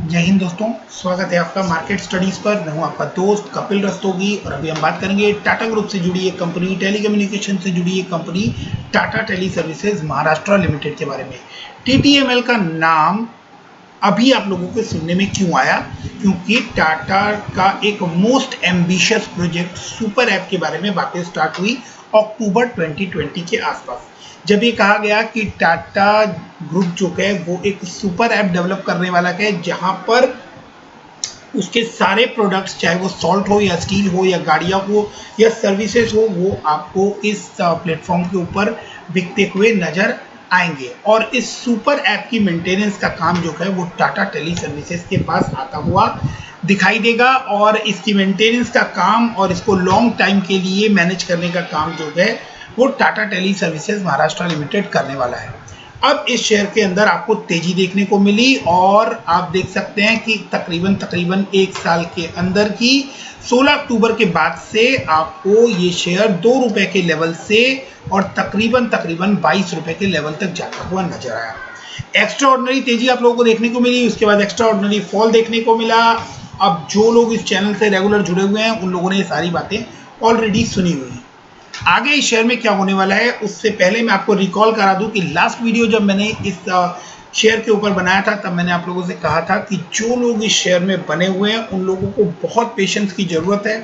जय हिंद दोस्तों, स्वागत है आपका मार्केट स्टडीज पर। मैं हूं आपका दोस्त कपिल रस्तोगी और अभी हम बात करेंगे टाटा ग्रुप से जुड़ी एक कंपनी, टेलीकम्युनिकेशन से जुड़ी एक company Tata teleservices Maharashtra limited के बारे में। टीटीएमएल का नाम अभी आप लोगों के सुनने में क्यों आया? क्योंकि टाटा का एक most ambitious project super app के बारे में बातें स्टार्ट हुई अक्टूबर 2020 के आसपास, जब ये कहा गया कि टाटा ग्रुप जो है वो एक सुपर ऐप डेवलप करने वाला है जहां पर उसके सारे प्रोडक्ट्स, चाहे वो सॉल्ट हो या स्टील हो या गाड़ियां हो या सर्विसेज हो, वो आपको इस प्लेटफॉर्म के ऊपर बिकते हुए नजर आएंगे। और इस सुपर ऐप की मेंटेनेंस का काम जो है वो टाटा टेली सर्विसेज के पास आता हुआ दिखाई देगा और इसकी मेंटेनेंस का काम और इसको लॉन्ग टाइम के लिए मैनेज करने का काम जो है वो Tata teleservices Maharashtra limited करने वाला है। अब इस शेयर के अंदर आपको तेजी देखने को मिली और आप देख सकते हैं कि तकरीबन एक साल के अंदर की 16 अक्टूबर के बाद से आपको ये शेयर 2 रुपए के लेवल से और तकरीबन 22 रुपए के लेवल तक जाता हुआ नजर आया। एक्स्ट्रा ऑर्डिनरी तेजी आप लोगों को देखने को मिली, उसके बाद एक्स्ट्रा ऑर्डिनरी फॉल देखने को मिला। अब जो लोग इस चैनल से रेगुलर जुड़े हुए हैं उन लोगों ने ये सारी बातें ऑलरेडी सुनी हुई हैं। आगे इस शेयर में क्या होने वाला है उससे पहले मैं आपको रिकॉल करा दूं कि लास्ट वीडियो जब मैंने इस शेयर के ऊपर बनाया था तब मैंने आप लोगों से कहा था कि जो लोग इस शेयर में बने हुए हैं उन लोगों को बहुत पेशेंस की जरूरत है,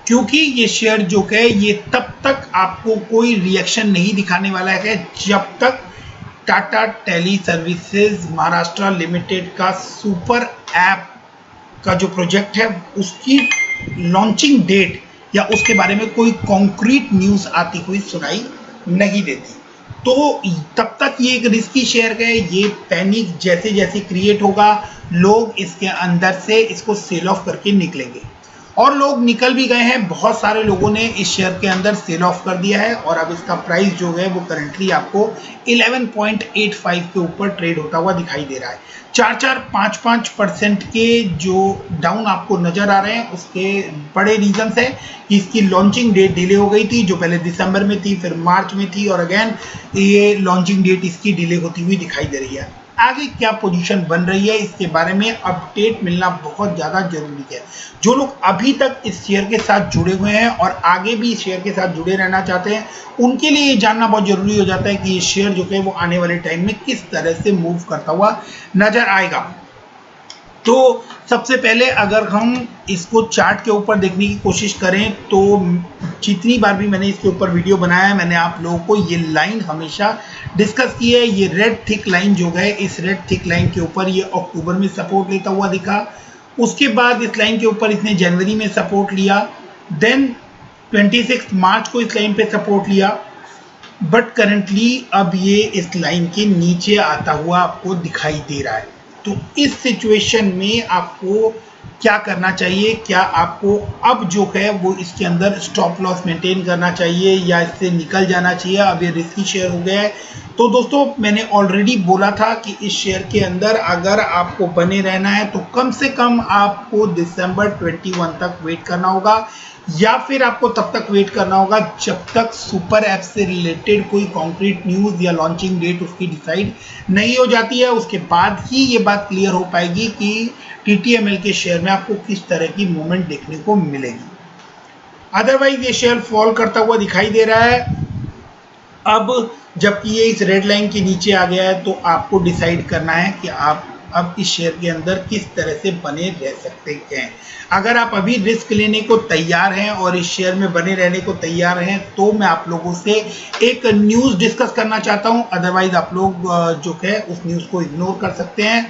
क्योंकि ये शेयर जो है ये तब तक आपको कोई रिएक्शन नहीं दिखाने वाला है जब तक Tata teleservices Maharashtra limited का सुपर ऐप का जो प्रोजेक्ट है उसकी लॉन्चिंग डेट या उसके बारे में कोई कॉन्क्रीट न्यूज़ आती हुई सुनाई नहीं देती। तो तब तक ये एक रिस्की शेयर है। ये पैनिक जैसे जैसे क्रिएट होगा लोग इसके अंदर से इसको सेल ऑफ करके निकलेंगे और लोग निकल भी गए हैं। बहुत सारे लोगों ने इस शेयर के अंदर सेल ऑफ कर दिया है और अब इसका प्राइस जो है वो करंटली आपको 11.85 के ऊपर ट्रेड होता हुआ दिखाई दे रहा है। 4-5% के जो डाउन आपको नजर आ रहे हैं उसके बड़े रीजंस है कि इसकी लॉन्चिंग डेट डिले हो गई थी, जो पहले दिसंबर में थी, फिर मार्च में थी और अगेन ये लॉन्चिंग डेट इसकी डिले होती हुई दिखाई दे रही है। आगे क्या पोजीशन बन रही है इसके बारे में अपडेट मिलना बहुत ज़्यादा जरूरी है। जो लोग अभी तक इस शेयर के साथ जुड़े हुए हैं और आगे भी इस शेयर के साथ जुड़े रहना चाहते हैं उनके लिए ये जानना बहुत जरूरी हो जाता है कि ये शेयर जो है वो आने वाले टाइम में किस तरह से मूव करता हुआ नजर आएगा। तो सबसे पहले अगर हम इसको चार्ट के ऊपर देखने की कोशिश करें तो जितनी बार भी मैंने इसके ऊपर वीडियो बनाया है मैंने आप लोगों को ये लाइन हमेशा डिस्कस की है। ये रेड थिक लाइन जो है, इस रेड थिक लाइन के ऊपर ये अक्टूबर में सपोर्ट लेता हुआ दिखा, उसके बाद इस लाइन के ऊपर इसने जनवरी में सपोर्ट लिया, देन 26 मार्च को इस लाइन पे सपोर्ट लिया, बट करंटली अब ये इस लाइन के नीचे आता हुआ आपको दिखाई दे रहा है। तो इस सिचुएशन में आपको क्या करना चाहिए? क्या आपको अब जो है वो इसके अंदर स्टॉप लॉस मेंटेन करना चाहिए या इससे निकल जाना चाहिए? अब ये रिस्की शेयर हो गया है। तो दोस्तों मैंने ऑलरेडी बोला था कि इस शेयर के अंदर अगर आपको बने रहना है तो कम से कम आपको दिसंबर 21 तक वेट करना होगा या फिर आपको तब तक वेट करना होगा जब तक सुपर ऐप से रिलेटेड कोई कॉन्क्रीट न्यूज़ या लॉन्चिंग डेट उसकी डिसाइड नहीं हो जाती है। उसके बाद ही ये बात क्लियर हो पाएगी कि टीटीएमएल के शेयर में आपको किस तरह की मूवमेंट देखने को मिलेगी। अदरवाइज ये शेयर फॉल करता हुआ दिखाई दे रहा है। अब जबकि ये इस रेड लाइन के नीचे आ गया है तो आपको डिसाइड करना है कि आप अब इस शेयर के अंदर किस तरह से बने रह सकते हैं। अगर आप अभी रिस्क लेने को तैयार हैं और इस शेयर में बने रहने को तैयार हैं तो मैं आप लोगों से एक न्यूज़ डिस्कस करना चाहता हूं, अदरवाइज आप लोग जो है उस न्यूज़ को इग्नोर कर सकते हैं।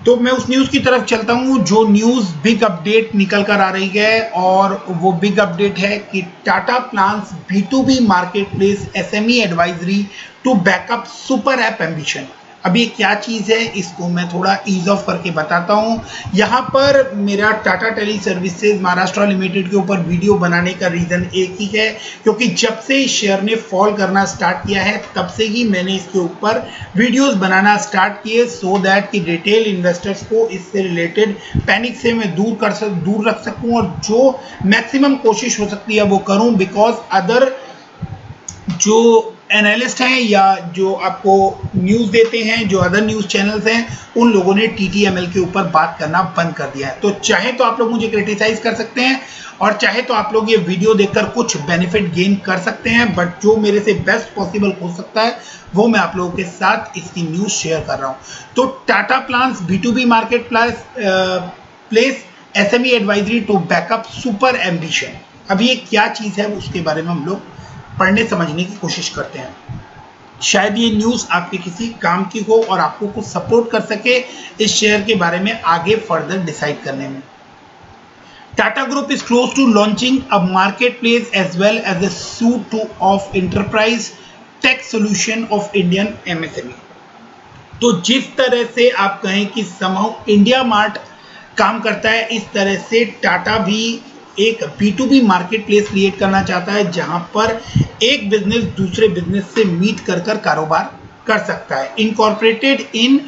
तो मैं उस न्यूज़ की तरफ चलता हूं जो न्यूज़ बिग अपडेट निकल कर आ रही है और वो बिग अपडेट है कि Tata plans B2B market place SME advisory to backup super app ambition. अब ये क्या चीज़ है इसको मैं थोड़ा ईज ऑफ करके बताता हूँ। यहाँ पर मेरा Tata teleservices Maharashtra limited के ऊपर वीडियो बनाने का रीज़न एक ही है, क्योंकि जब से इस शेयर ने फॉल करना स्टार्ट किया है तब से ही मैंने इसके ऊपर वीडियोस बनाना स्टार्ट किए सो दैट कि रिटेल इन्वेस्टर्स को इससे रिलेटेड पैनिक से मैं दूर रख सकूँ और जो मैक्सिमम कोशिश हो सकती है वो करूँ, बिकॉज अदर जो एनालिस्ट हैं या जो आपको न्यूज़ देते हैं, जो अदर न्यूज़ चैनल्स हैं, उन लोगों ने TTML के ऊपर बात करना बंद कर दिया है। तो चाहे तो आप लोग मुझे क्रिटिसाइज कर सकते हैं और चाहे तो आप लोग ये वीडियो देखकर कुछ बेनिफिट गेन कर सकते हैं, बट जो मेरे से बेस्ट पॉसिबल हो सकता है वो मैं आप लोगों के साथ इसकी न्यूज़ शेयर कर रहा हूँ। तो Tata plans B2B market place SME advisory to backup super ambition. अब ये क्या चीज़ है उसके बारे में हम लोग पढ़ने समझने की कोशिश करते हैं। शायद ये न्यूज़ आपके किसी काम की हो और आपको कुछ सपोर्ट कर सके इस शेयर के बारे में आगे फर्दर डिसाइड करने में। Tata group is close to launching a market place as well as a suite to of enterprise tech solution of Indian MSME। तो जिस तरह से आप कहें कि समहाउ इंडिया मार्ट काम करता है, इस तरह से टाटा भी एक B2B मार्केट प्लेस क्रिएट करना चाहता है जहां पर एक बिजनेस दूसरे बिजनेस से मीट कर कारोबार कर सकता है। Incorporated in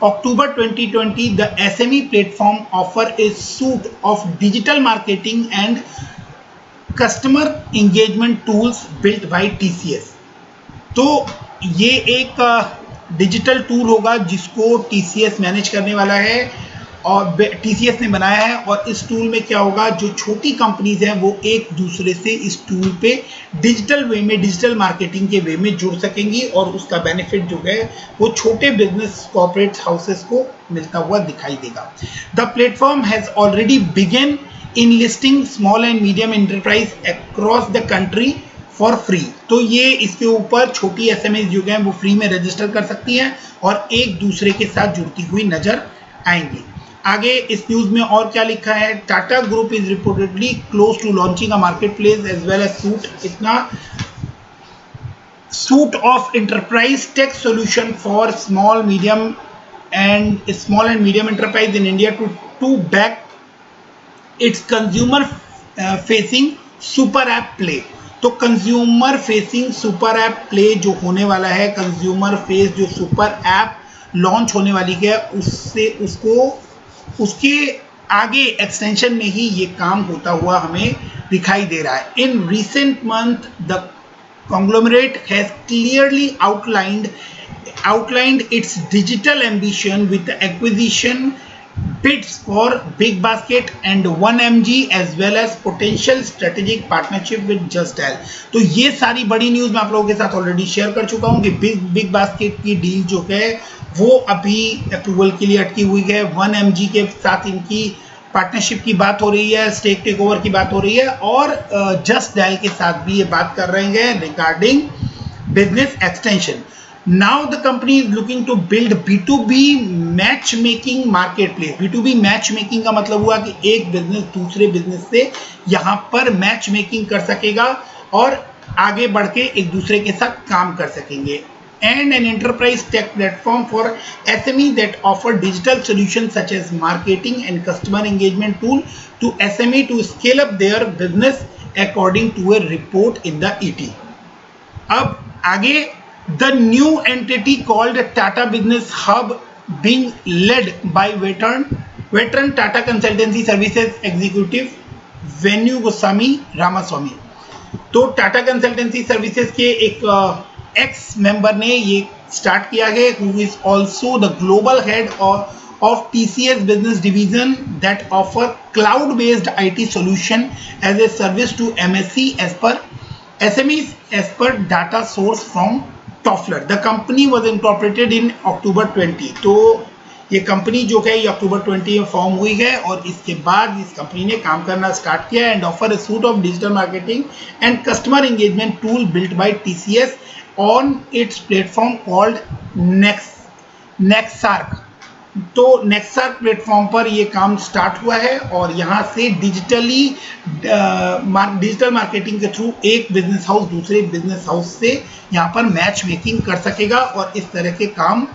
October 2020, the SME platform offer a suite of digital marketing and customer engagement tools built by TCS। तो ये एक डिजिटल टूल होगा जिसको TCS मैनेज करने वाला है और TCS ने बनाया है। और इस टूल में क्या होगा, जो छोटी कंपनीज हैं वो एक दूसरे से इस टूल पे डिजिटल वे में, डिजिटल मार्केटिंग के वे में जुड़ सकेंगी और उसका बेनिफिट जो है वो छोटे बिजनेस कॉर्पोरेट हाउसेस को मिलता हुआ दिखाई देगा। The platform has already begun in listing small and medium enterprise across the country for free. तो ये इसके ऊपर छोटी SMEs जो हैं वो फ्री में रजिस्टर कर सकती हैं और एक दूसरे के साथ जुड़ती हुई नजर आएंगी। आगे इस न्यूज में और क्या लिखा है, Tata group is reportedly close to launching a market place as well as suite of enterprise tech solution for small and medium enterprise in India to back its consumer facing super app play. तो consumer facing super app play जो होने वाला है, consumer face जो super app launch होने वाली है, उसके आगे एक्सटेंशन में ही ये काम होता हुआ हमें दिखाई दे रहा है। In recent month the conglomerate has clearly outlined its digital ambition with the acquisition bids for Big Basket and 1mg as well as potential strategic partnership with Just Dial। तो ये सारी बड़ी न्यूज़ मैं आप लोगों के साथ ऑलरेडी शेयर कर चुका हूँ कि बिग बास्केट की डील जो है वो अभी अप्रूवल के लिए अटकी हुई है। 1mg के साथ इनकी पार्टनरशिप की बात हो रही है, स्टेक टेक ओवर की बात हो रही है और जस्ट डायल के साथ भी ये बात कर रहे हैं regarding business extension. Now the company is looking to build B2B match making market place. B2B match making का मतलब हुआ कि एक बिजनेस दूसरे बिजनेस से यहाँ पर मैच मेकिंग कर सकेगा और आगे बढ़ के एक दूसरे के साथ काम कर सकेंगे। And an enterprise tech platform for SME that offer digital solutions such as marketing and customer engagement tool to SME to scale up their business according to a report in the ET। अब आगे the new entity called Tata Business Hub being led by veteran Tata Consultancy Services Executive Venugoswamy Ramaswamy। तो Tata consultancy services के एक x member ने ये start किया है, who is also the global head of TCS business division that offer cloud-based IT solution as a service to SMEs as per data source from Toffler। The company was incorporated in October 20। तो ये company जो है ये अक्टूबर 20 में form हुई है और इसके बाद इस कंपनी ने काम करना स्टार्ट किया and offer a suite of digital marketing and customer engagement tool built by TCS on its platform called Nexarc. तो नेक्सार्क प्लेटफॉर्म पर ये काम स्टार्ट हुआ है और यहाँ से डिजिटल मार्केटिंग के थ्रू एक बिजनेस हाउस दूसरे बिजनेस हाउस से यहाँ पर मैच मेकिंग कर सकेगा और इस तरह के काम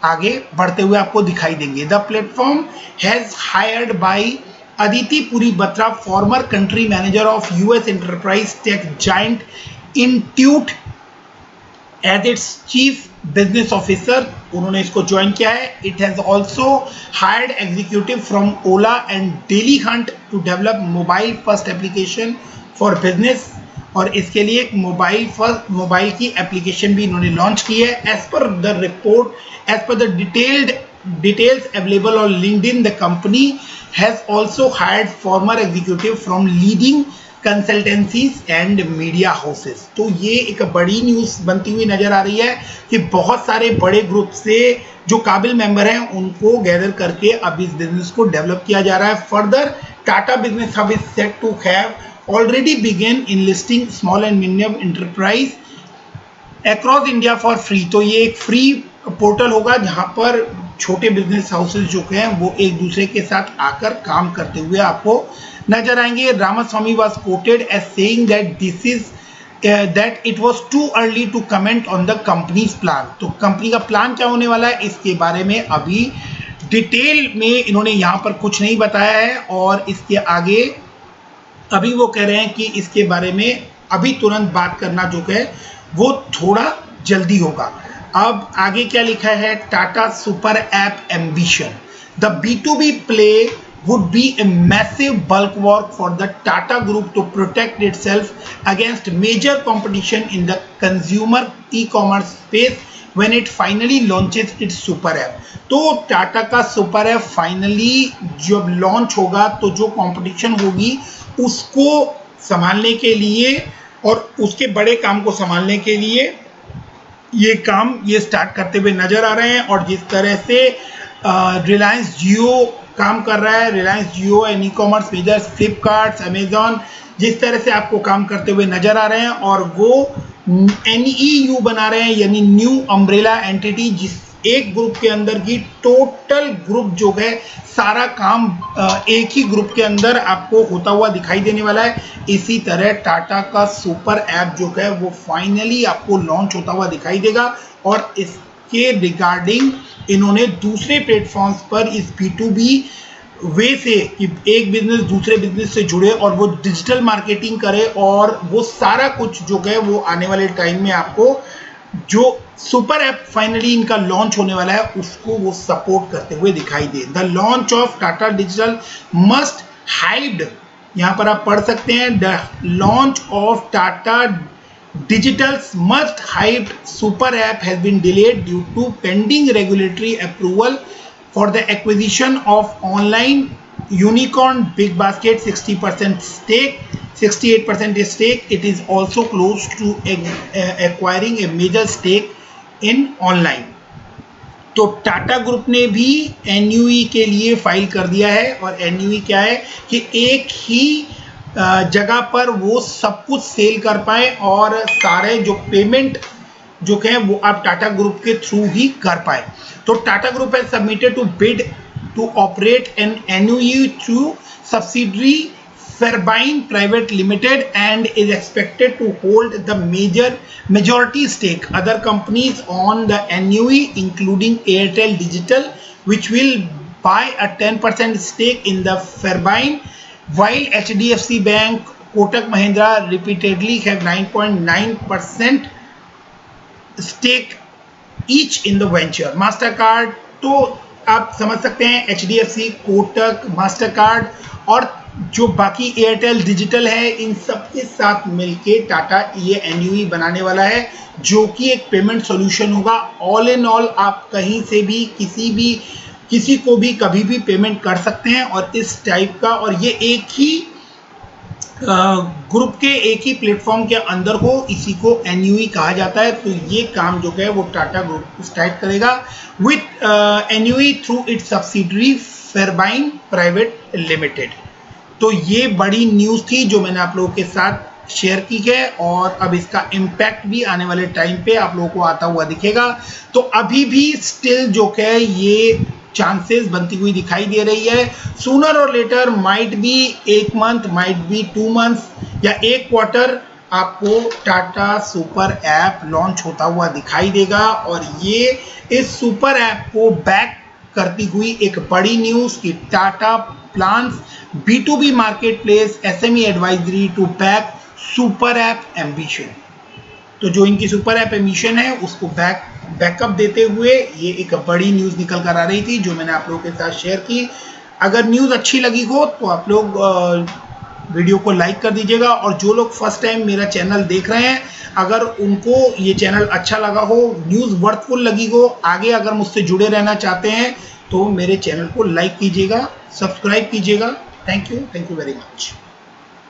आगे बढ़ते हुए आपको दिखाई देंगे। The platform has hired by Aditi Puri Batra, former country manager of US enterprise tech giant Intuit as its chief business officer. उन्होंने इसको ज्वाइन किया है। It has also hired executive from Ola and Dailyhunt to develop mobile first application for business और इसके लिए एक mobile की application भी इन्होंने लॉन्च की है। As per the report, as per the details available on LinkedIn, the company has also hired former executive from leading consultancies and media houses। तो ये एक बड़ी न्यूज़ बनती हुई नजर आ रही है कि बहुत सारे बड़े ग्रुप से जो काबिल मेंबर हैं उनको गैदर करके अब इस बिजनेस को डेवलप किया जा रहा है। Further Tata business hub is set to have already begun in listing small and medium enterprise across India for free. तो ये एक फ्री पोर्टल होगा जहां पर छोटे बिजनेस हाउसेज जो हैं वो एक दूसरे के साथ आकर काम करते हुए आपको नजर आएंगे। Ramaswamy was quoted as saying that it was too early to comment on the company's plan. तो कंपनी का प्लान क्या होने वाला है इसके बारे में अभी डिटेल में इन्होंने यहाँ पर कुछ नहीं बताया है, और इसके आगे अभी वो कह रहे हैं कि इसके बारे में अभी तुरंत बात करना जो है वो थोड़ा जल्दी होगा। अब आगे क्या लिखा है, Tata super app ambition, the B2B play would be a massive bulwark for the Tata Group to protect itself against major competition in the consumer e-commerce space when it finally launches its super app। तो टाटा का super app finally जब launch होगा तो जो competition होगी उसको संभालने के लिए और उसके बड़े काम को संभालने के लिए ये स्टार्ट करते हुए नजर आ रहे हैं। और जिस तरह से रिलायंस जियो काम कर रहा है, Reliance Jio and e commerce majors Flipkart, Amazon जिस तरह से आपको काम करते हुए नजर आ रहे हैं, और वो NEU बना रहे हैं यानी न्यू अम्ब्रेला एंटिटी, जिस एक ग्रुप के अंदर की टोटल ग्रुप जो है सारा काम एक ही ग्रुप के अंदर आपको होता हुआ दिखाई देने वाला है। इसी तरह टाटा का सुपर ऐप जो है वो फाइनली आपको लॉन्च होता हुआ दिखाई देगा, और इसके रिगार्डिंग इन्होंने दूसरे प्लेटफॉर्म्स पर इस B2B वे से कि एक बिजनेस दूसरे बिजनेस से जुड़े और वो डिजिटल मार्केटिंग करे, और वो सारा कुछ जो है वो आने वाले टाइम में आपको जो सुपर ऐप फाइनली इनका लॉन्च होने वाला है उसको वो सपोर्ट करते हुए दिखाई दे। The launch of Tata digital much hyped, यहाँ पर आप पढ़ सकते हैं, the launch of Tata Digital's much hyped super app has been delayed due to pending regulatory approval for the acquisition of online unicorn BigBasket 60% stake, 68% stake. It is also close to acquiring a major stake in online। तो Tata group ने भी NUE के लिए file कर दिया है, और NUE क्या है कि एक ही जगह पर वो सब कुछ सेल कर पाए और सारे जो पेमेंट जो है वो आप टाटा ग्रुप के थ्रू ही कर पाए। तो Tata group has submitted to bid to operate an NUE through subsidiary Fairbairn Private Limited and is expected to hold the majority stake. Other companies on the NUE including Airtel Digital, which will buy a 10% stake in the Fairbairn, while HDFC Bank, Kotak Mahindra repeatedly have 9.9% stake each in the venture। Mastercard, तो आप समझ सकते हैं HDFC, Kotak, Mastercard और जो बाकी Airtel digital है, इन सब के साथ मिलके टाटा ये NUE बनाने वाला है, जो कि एक पेमेंट सॉल्यूशन होगा। ऑल इन ऑल आप कहीं से भी किसी को भी कभी भी पेमेंट कर सकते हैं, और इस टाइप का, और ये एक ही ग्रुप के एक ही प्लेटफॉर्म के अंदर हो, इसी को NUE कहा जाता है। तो ये काम जो है वो टाटा ग्रुप स्टार्ट करेगा with NUE through its subsidiary फेयरबाइन प्राइवेट लिमिटेड। तो ये बड़ी न्यूज़ थी जो मैंने आप लोगों के साथ शेयर की है, और अब इसका इम्पैक्ट भी आने वाले टाइम पे आप लोगों को आता हुआ दिखेगा। तो अभी भी स्टिल जो है ये चांसेस बनती हुई दिखाई दे रही है। सूनर और later might be 1 month, might be 2 months या 1 क्वार्टर आपको टाटा सुपर ऐप लॉन्च होता हुआ दिखाई देगा। और ये इस सुपर ऐप को बैक करती हुई एक बड़ी न्यूज़ कि Tata plans B2B marketplace SME advisory to back super app ambition. तो जो इनकी सुपर ऐप एम्बिशन है उसको बैकअप देते हुए ये एक बड़ी न्यूज़ निकल कर आ रही थी, जो मैंने आप लोगों के साथ शेयर की। अगर न्यूज़ अच्छी लगी हो तो आप लोग वीडियो को लाइक कर दीजिएगा। और जो लोग फर्स्ट टाइम मेरा चैनल देख रहे हैं, अगर उनको ये चैनल अच्छा लगा हो, न्यूज़ वर्थफुल लगी हो, आगे अगर मुझसे जुड़े रहना चाहते हैं तो मेरे चैनल को लाइक कीजिएगा, सब्सक्राइब कीजिएगा। Thank you very much.